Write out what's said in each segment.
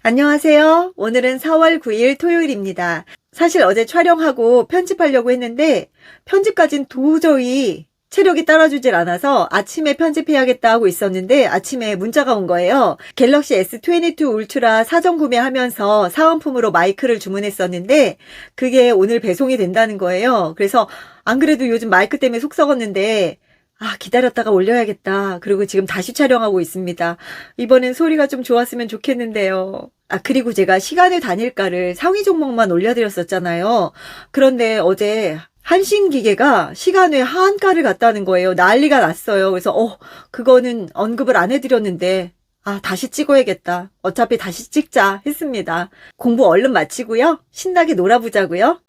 안녕하세요. 오늘은 4월 9일 토요일입니다. 사실 어제 촬영하고 편집하려고 했는데 편집까진 도저히 체력이 따라주질 않아서 아침에 편집해야겠다 하고 있었는데 아침에 문자가 온 거예요. 갤럭시 S22 울트라 사전 구매하면서 사은품으로 마이크를 주문했었는데 그게 오늘 배송이 된다는 거예요. 그래서 안 그래도 요즘 마이크 때문에 속 썩었는데 기다렸다가 올려야겠다. 그리고 지금 다시 촬영하고 있습니다. 이번엔 소리가 좀 좋았으면 좋겠는데요. 그리고 제가 시간을 다닐까를 상위 종목만 올려드렸었잖아요. 그런데 어제 한신기계가 시간외 하한가를 갔다는 거예요. 난리가 났어요. 그래서 그거는 언급을 안 해드렸는데 다시 찍어야겠다. 어차피 다시 찍자 했습니다. 공부 얼른 마치고요. 신나게 놀아보자고요.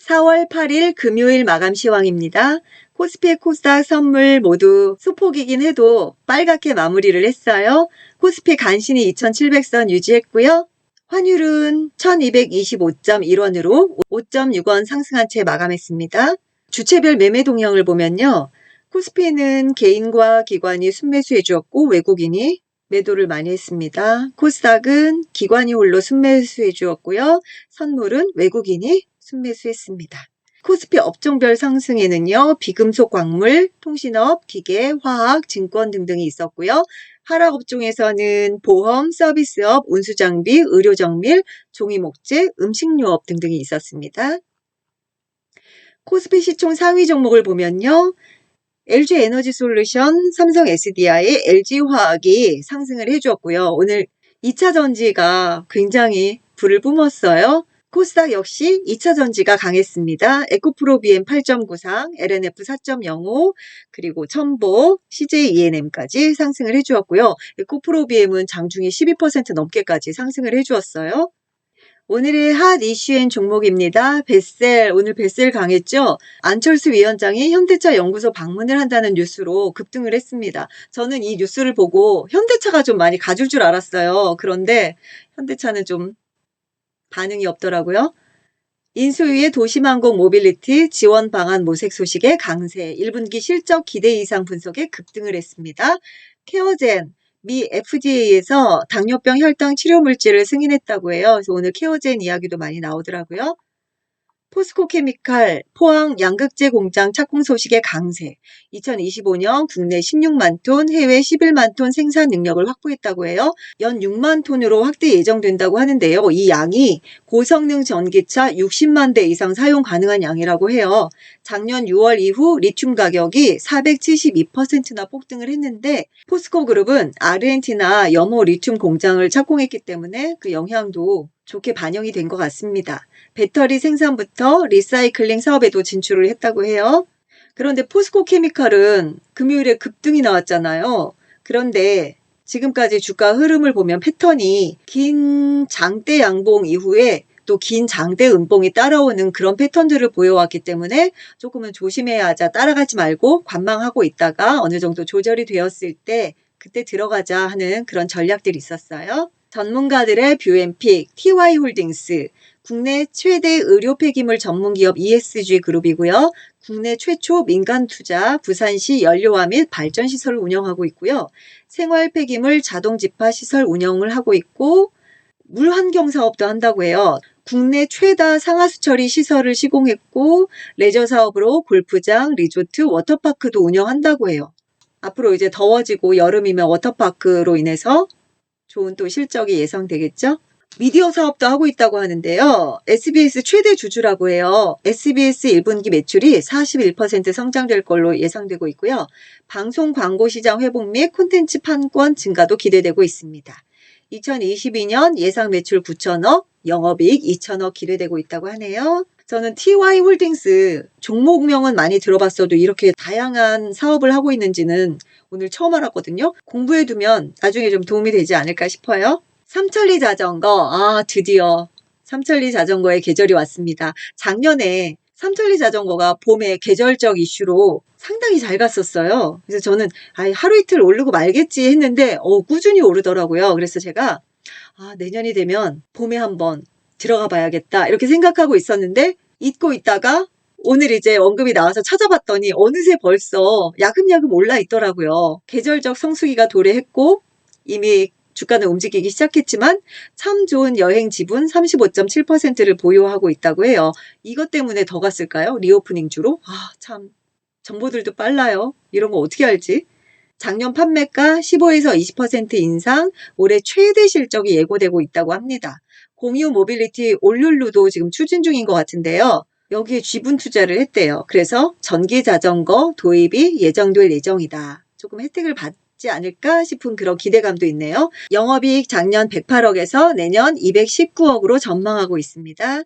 4월 8일 금요일 마감 시황입니다. 코스피, 코스닥 선물 모두 소폭이긴 해도 빨갛게 마무리를 했어요. 코스피 간신히 2700선 유지했고요. 환율은 1225.1원으로 5.6원 상승한 채 마감했습니다. 주체별 매매 동향을 보면요. 코스피는 개인과 기관이 순매수해 주었고 외국인이 매도를 많이 했습니다. 코스닥은 기관이 홀로 순매수해 주었고요. 선물은 외국인이 순매수했습니다. 코스피 업종별 상승에는요. 비금속 광물, 통신업, 기계, 화학, 증권 등등이 있었고요. 하락 업종에서는 보험, 서비스업, 운수장비, 의료정밀, 종이목재, 음식료업 등등이 있었습니다. 코스피 시총 상위 종목을 보면요. LG에너지솔루션, 삼성 SDI, LG화학이 상승을 해주었고요. 오늘 2차 전지가 굉장히 불을 뿜었어요. 코스닥 역시 2차 전지가 강했습니다. 에코프로비엠 8.93, LNF 4.05, 그리고 첨보, CJ ENM까지 상승을 해주었고요. 에코프로비엠은 장중에 12% 넘게까지 상승을 해주었어요. 오늘의 핫 이슈엔 종목입니다. 벳셀, 오늘 벳셀 강했죠? 안철수 위원장이 현대차 연구소 방문을 한다는 뉴스로 급등을 했습니다. 저는 이 뉴스를 보고 현대차가 좀 많이 가줄 줄 알았어요. 그런데 현대차는 좀 반응이 없더라고요. 인수위의 도시망공 모빌리티 지원 방안 모색 소식에 강세, 1분기 실적 기대 이상 분석에 급등을 했습니다. 케어젠, 미 FDA에서 당뇨병 혈당 치료 물질을 승인했다고 해요. 그래서 오늘 케어젠 이야기도 많이 나오더라고요. 포스코케미칼 포항 양극재 공장 착공 소식에 강세. 2025년 국내 16만 톤, 해외 11만 톤 생산 능력을 확보했다고 해요. 연 6만 톤으로 확대 예정된다고 하는데요. 이 양이 고성능 전기차 60만 대 이상 사용 가능한 양이라고 해요. 작년 6월 이후 리튬 가격이 472%나 폭등을 했는데 포스코그룹은 아르헨티나 염호 리튬 공장을 착공했기 때문에 그 영향도 좋게 반영이 된 것 같습니다. 배터리 생산부터 리사이클링 사업에도 진출을 했다고 해요. 그런데 포스코케미칼은 금요일에 급등이 나왔잖아요. 그런데 지금까지 주가 흐름을 보면 패턴이 긴 장대 양봉 이후에 또 긴 장대 음봉이 따라오는 그런 패턴들을 보여왔기 때문에 조금은 조심해야 하자, 따라가지 말고 관망하고 있다가 어느 정도 조절이 되었을 때 그때 들어가자 하는 그런 전략들이 있었어요. 전문가들의 뷰앤픽, TY홀딩스, 국내 최대 의료 폐기물 전문기업 ESG 그룹이고요. 국내 최초 민간 투자 부산시 연료화 및 발전시설을 운영하고 있고요. 생활 폐기물 자동 집화 시설 운영을 하고 있고 물환경 사업도 한다고 해요. 국내 최다 상하수 처리 시설을 시공했고 레저 사업으로 골프장, 리조트, 워터파크도 운영한다고 해요. 앞으로 이제 더워지고 여름이면 워터파크로 인해서 좋은 또 실적이 예상되겠죠? 미디어 사업도 하고 있다고 하는데요. SBS 최대 주주라고 해요. SBS 1분기 매출이 41% 성장될 걸로 예상되고 있고요. 방송 광고 시장 회복 및 콘텐츠 판권 증가도 기대되고 있습니다. 2022년 예상 매출 9천억, 영업이익 2천억 기대되고 있다고 하네요. 저는 TY홀딩스 종목명은 많이 들어봤어도 이렇게 다양한 사업을 하고 있는지는 오늘 처음 알았거든요. 공부해두면 나중에 좀 도움이 되지 않을까 싶어요. 삼천리 자전거, 드디어 삼천리 자전거의 계절이 왔습니다. 작년에 삼천리 자전거가 봄에 계절적 이슈로 상당히 잘 갔었어요. 그래서 저는 하루 이틀 오르고 말겠지 했는데 꾸준히 오르더라고요. 그래서 제가 내년이 되면 봄에 한번 들어가 봐야겠다 이렇게 생각하고 있었는데 잊고 있다가 오늘 이제 언급이 나와서 찾아봤더니 어느새 벌써 야금야금 올라 있더라고요. 계절적 성수기가 도래했고 이미 주가는 움직이기 시작했지만 참 좋은 여행 지분 35.7%를 보유하고 있다고 해요. 이것 때문에 더 갔을까요? 리오프닝 주로? 참 정보들도 빨라요. 이런 거 어떻게 알지? 작년 판매가 15에서 20% 인상, 올해 최대 실적이 예고되고 있다고 합니다. 공유 모빌리티 올룰루도 지금 추진 중인 것 같은데요. 여기에 지분 투자를 했대요. 그래서 전기 자전거 도입이 예정될 예정이다. 조금 혜택을 받지 않을까 싶은 그런 기대감도 있네요. 영업이익 작년 108억에서 내년 219억으로 전망하고 있습니다.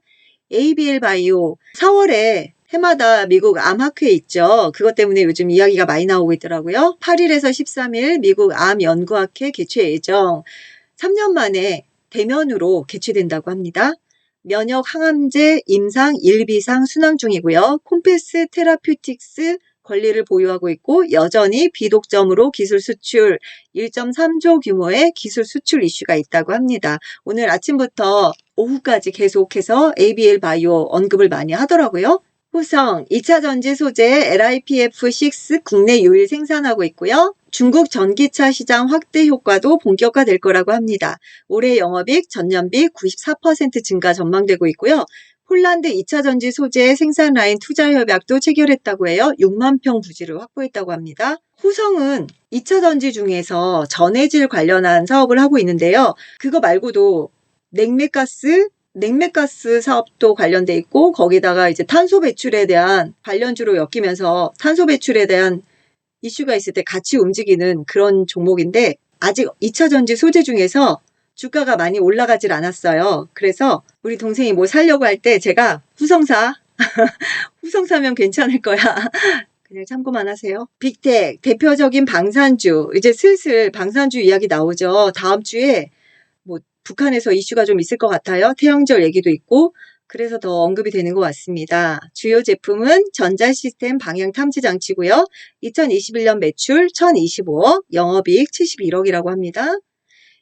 ABL 바이오 4월에 해마다 미국 암학회 있죠. 그것 때문에 요즘 이야기가 많이 나오고 있더라고요. 8일에서 13일 미국 암연구학회 개최 예정. 3년 만에 대면으로 개최된다고 합니다. 면역 항암제 임상 1비상 순항 중이고요. 콤패스 테라퓨틱스 권리를 보유하고 있고 여전히 비독점으로 기술 수출 1.3조 규모의 기술 수출 이슈가 있다고 합니다. 오늘 아침부터 오후까지 계속해서 ABL 바이오 언급을 많이 하더라고요. 후성 2차 전지 소재 LiPF6 국내 유일 생산하고 있고요. 중국 전기차 시장 확대 효과도 본격화될 거라고 합니다. 올해 영업이익 전년비 94% 증가 전망되고 있고요. 폴란드 2차 전지 소재 생산 라인 투자 협약도 체결했다고 해요. 6만 평 부지를 확보했다고 합니다. 후성은 2차 전지 중에서 전해질 관련한 사업을 하고 있는데요. 그거 말고도 냉매가스 사업도 관련돼 있고 거기다가 이제 탄소 배출에 대한 관련주로 엮이면서 탄소 배출에 대한 이슈가 있을 때 같이 움직이는 그런 종목인데 아직 2차 전지 소재 중에서 주가가 많이 올라가질 않았어요. 그래서 우리 동생이 뭐 사려고 할 때 제가 후성사 후성사면 괜찮을 거야. 그냥 참고만 하세요. 빅텍 대표적인 방산주 이제 슬슬 방산주 이야기 나오죠. 다음 주에 뭐 북한에서 이슈가 좀 있을 것 같아요. 태양절 얘기도 있고 그래서 더 언급이 되는 것 같습니다. 주요 제품은 전자시스템 방향 탐지 장치고요. 2021년 매출 1025억, 영업이익 71억이라고 합니다.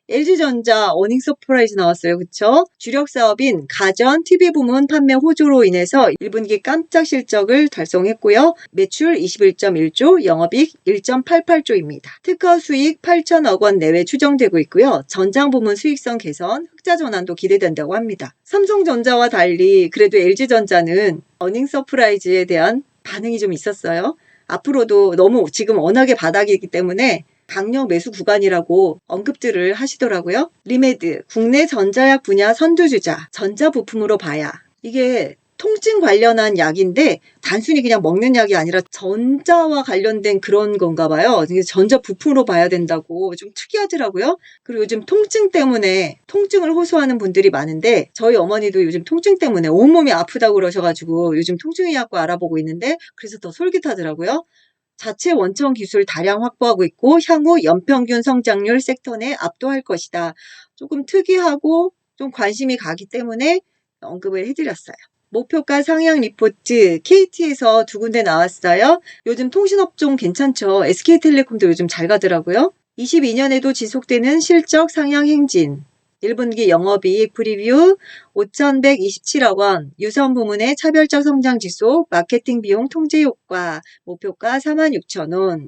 LG전자 어닝 서프라이즈 나왔어요. 그쵸? 주력 사업인 가전, TV 부문 판매 호조로 인해서 1분기 깜짝 실적을 달성했고요. 매출 21.1조, 영업이익 1.88조입니다. 특허 수익 8천억 원 내외 추정되고 있고요. 전장 부문 수익성 개선, 흑자 전환도 기대된다고 합니다. 삼성전자와 달리 그래도 LG전자는 어닝 서프라이즈에 대한 반응이 좀 있었어요. 앞으로도 너무 지금 워낙에 바닥이기 때문에 강력 매수 구간이라고 언급들을 하시더라고요. 리메드, 국내 전자약 분야 선두주자, 전자부품으로 봐야. 이게 통증 관련한 약인데 단순히 그냥 먹는 약이 아니라 전자와 관련된 그런 건가 봐요. 전자부품으로 봐야 된다고 좀 특이하더라고요. 그리고 요즘 통증 때문에 통증을 호소하는 분들이 많은데 저희 어머니도 요즘 통증 때문에 온몸이 아프다고 그러셔가지고 요즘 통증의학과 알아보고 있는데 그래서 더 솔깃하더라고요. 자체 원천 기술 다량 확보하고 있고 향후 연평균 성장률 섹터 내 압도할 것이다. 조금 특이하고 좀 관심이 가기 때문에 언급을 해드렸어요. 목표가 상향 리포트 KT에서 2군데 나왔어요. 요즘 통신업종 괜찮죠. SK텔레콤도 요즘 잘 가더라고요. 22년에도 지속되는 실적 상향 행진. 1분기 영업이익 프리뷰 5,127억 원, 유선 부문의 차별적 성장 지속, 마케팅 비용 통제 효과, 목표가 46,000원.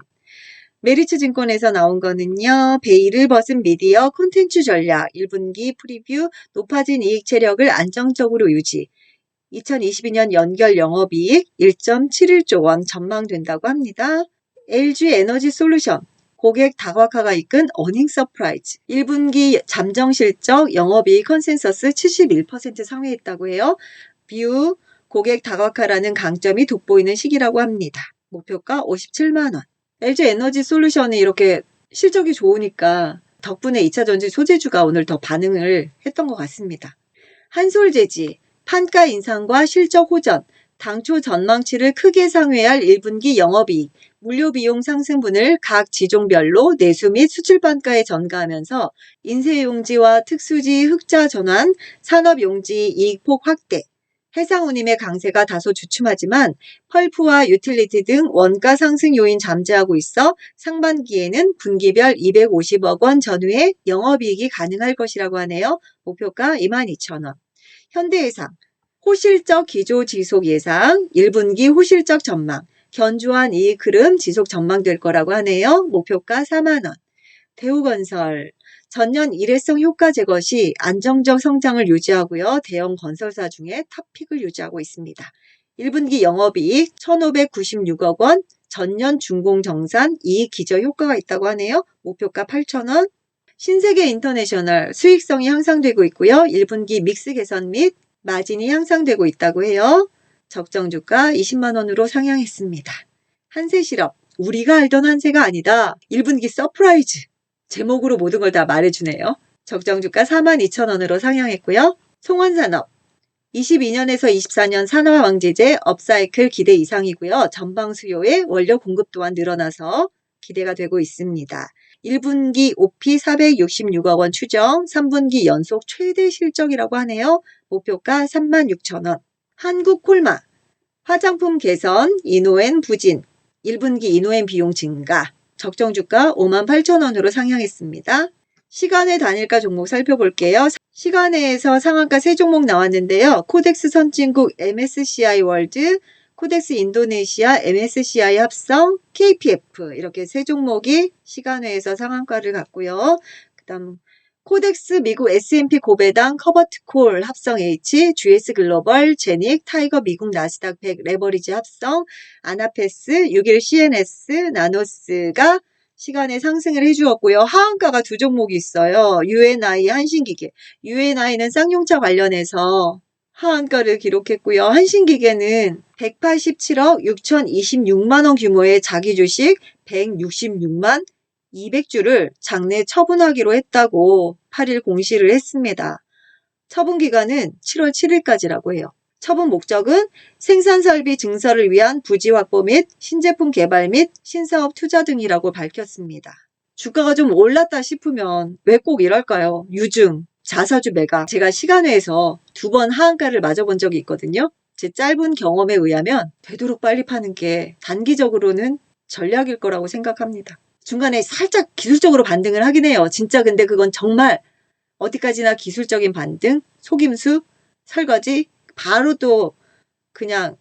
메리츠 증권에서 나온 거는요. 베일을 벗은 미디어 콘텐츠 전략, 1분기 프리뷰 높아진 이익 체력을 안정적으로 유지. 2022년 연결 영업이익 1.71조 원 전망된다고 합니다. LG 에너지 솔루션. 고객 다각화가 이끈 어닝 서프라이즈. 1분기 잠정 실적 영업이익 컨센서스 71% 상회했다고 해요. 뷰 고객 다각화라는 강점이 돋보이는 시기라고 합니다. 목표가 57만 원. LG 에너지 솔루션이 이렇게 실적이 좋으니까 덕분에 2차 전지 소재주가 오늘 더 반응을 했던 것 같습니다. 한솔재지 판가 인상과 실적 호전, 당초 전망치를 크게 상회할 1분기 영업이익, 물류비용 상승분을 각 지종별로 내수 및 수출 판가에 전가하면서 인쇄용지와 특수지 흑자 전환, 산업용지 이익폭 확대, 해상운임의 강세가 다소 주춤하지만 펄프와 유틸리티 등 원가 상승 요인 잠재하고 있어 상반기에는 분기별 250억 원 전후의 영업이익이 가능할 것이라고 하네요. 목표가 22,000원. 현대해상 호실적 기조 지속 예상, 1분기 호실적 전망, 견조한 이익 흐름 지속 전망될 거라고 하네요. 목표가 4만 원. 대우건설, 전년 일회성 효과 제거 시 안정적 성장을 유지하고요. 대형 건설사 중에 탑픽을 유지하고 있습니다. 1분기 영업이익 1,596억 원, 전년 준공정산 이익 기저 효과가 있다고 하네요. 목표가 8,000원. 신세계 인터내셔널 수익성이 향상되고 있고요. 1분기 믹스 개선 및 마진이 향상되고 있다고 해요. 적정 주가 20만 원으로 상향했습니다. 한세실업, 우리가 알던 한세가 아니다. 1분기 서프라이즈. 제목으로 모든 걸 다 말해주네요. 적정 주가 42,000원으로 상향했고요. 송원산업, 22년에서 24년 산화왕제제 업사이클 기대 이상이고요. 전방 수요의 원료 공급 또한 늘어나서 기대가 되고 있습니다. 1분기 OP 466억 원 추정, 3분기 연속 최대 실적이라고 하네요. 목표가 36,000원. 한국콜마, 화장품 개선, 이노엔 부진, 1분기 이노엔 비용 증가, 적정 주가 58,000원으로 상향했습니다. 시간의 단일가 종목 살펴볼게요. 시간에서 상한가 3종목 나왔는데요. 코덱스 선진국 MSCI 월드, 코덱스 인도네시아 MSCI 합성, KPF 이렇게 3종목이 시간외에서 상한가를 갔고요. 그 다음 코덱스 미국 S&P 고배당 커버트콜 합성 H, GS 글로벌, 제닉, 타이거 미국 나스닥 100 레버리지 합성, 아나페스, 6일 CNS, 나노스가 시간에 상승을 해주었고요. 하한가가 2종목이 있어요. UNI, 한신기계. UNI는 쌍용차 관련해서 하한가를 기록했고요. 한신기계는 187억 6,026만 원 규모의 자기 주식 166만 200주를 장내 처분하기로 했다고 8일 공시를 했습니다. 처분 기간은 7월 7일까지라고 해요. 처분 목적은 생산설비 증설을 위한 부지 확보 및 신제품 개발 및 신사업 투자 등이라고 밝혔습니다. 주가가 좀 올랐다 싶으면 왜 꼭 이럴까요? 유증, 자사주 매각. 제가 시간외에서 2번 하한가를 맞아본 적이 있거든요. 제 짧은 경험에 의하면 되도록 빨리 파는 게 단기적으로는 전략일 거라고 생각합니다. 중간에 살짝 기술적으로 반등을 하긴 해요. 진짜 근데 그건 정말 어디까지나 기술적인 반등, 속임수, 설거지, 바로 또 그냥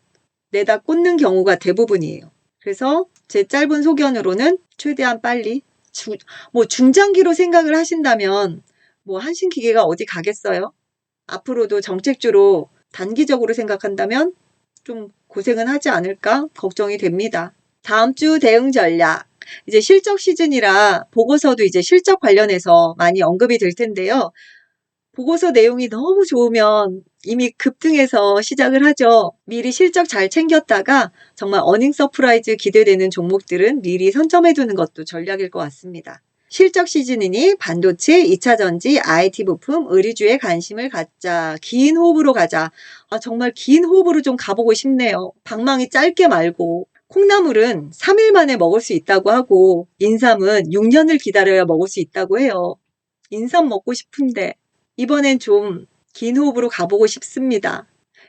내다 꽂는 경우가 대부분이에요. 그래서 제 짧은 소견으로는 최대한 빨리 중장기로 생각을 하신다면 한신기계가 어디 가겠어요? 앞으로도 정책주로 단기적으로 생각한다면 좀 고생은 하지 않을까 걱정이 됩니다. 다음 주 대응 전략. 이제 실적 시즌이라 보고서도 이제 실적 관련해서 많이 언급이 될 텐데요. 보고서 내용이 너무 좋으면 이미 급등해서 시작을 하죠. 미리 실적 잘 챙겼다가 정말 어닝 서프라이즈 기대되는 종목들은 미리 선점해두는 것도 전략일 것 같습니다. 실적 시즌이니 반도체, 2차전지, IT 부품, 의류주에 관심을 갖자. 긴 호흡으로 가자. 정말 긴 호흡으로 좀 가보고 싶네요. 방망이 짧게 말고. 콩나물은 3일 만에 먹을 수 있다고 하고 인삼은 6년을 기다려야 먹을 수 있다고 해요. 인삼 먹고 싶은데 이번엔 좀 긴 호흡으로 가보고 싶습니다.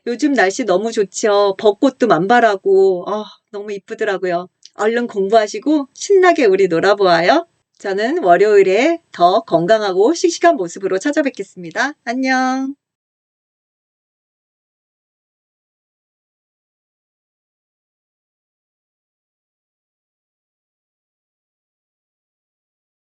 요즘 날씨 너무 좋죠. 벚꽃도 만발하고 너무 이쁘더라고요. 얼른 공부하시고 신나게 우리 놀아보아요. 저는 월요일에 더 건강하고 씩씩한 모습으로 찾아뵙겠습니다. 안녕.